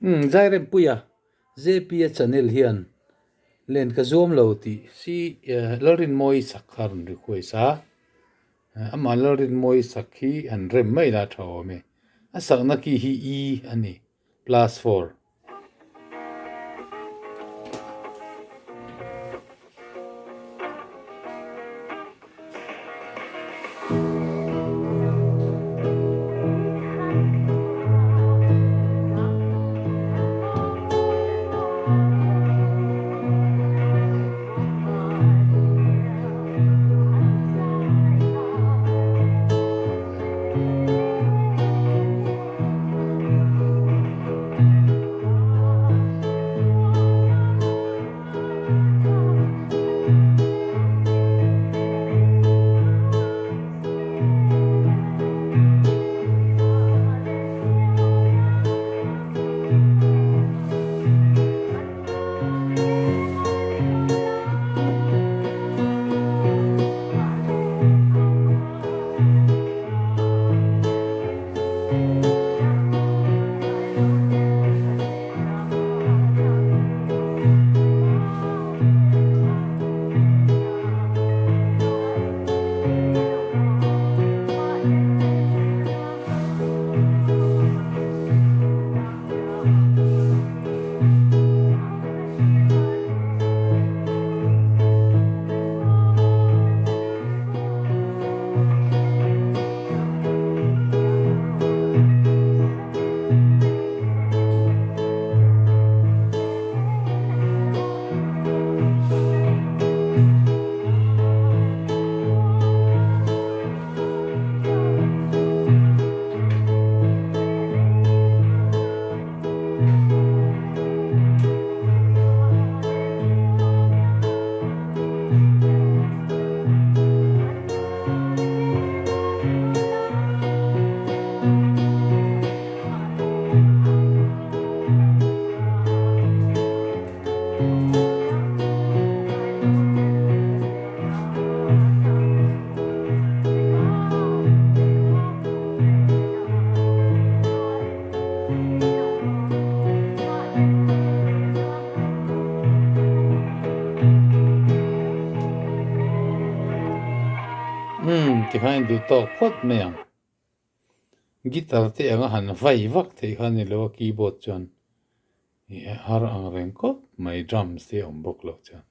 zai rem puya JP channel hian len ka zoom lo ti si lorin moi sakhar ri khoi sa ama lorin moi sakhi an rem mai la thaw me asak na ki hi e ani +4 ti khain du to khot me ang guitar te anga han vai vak te khan ni lo keyboard chan har ang reng ko mai drums te om bok lo chan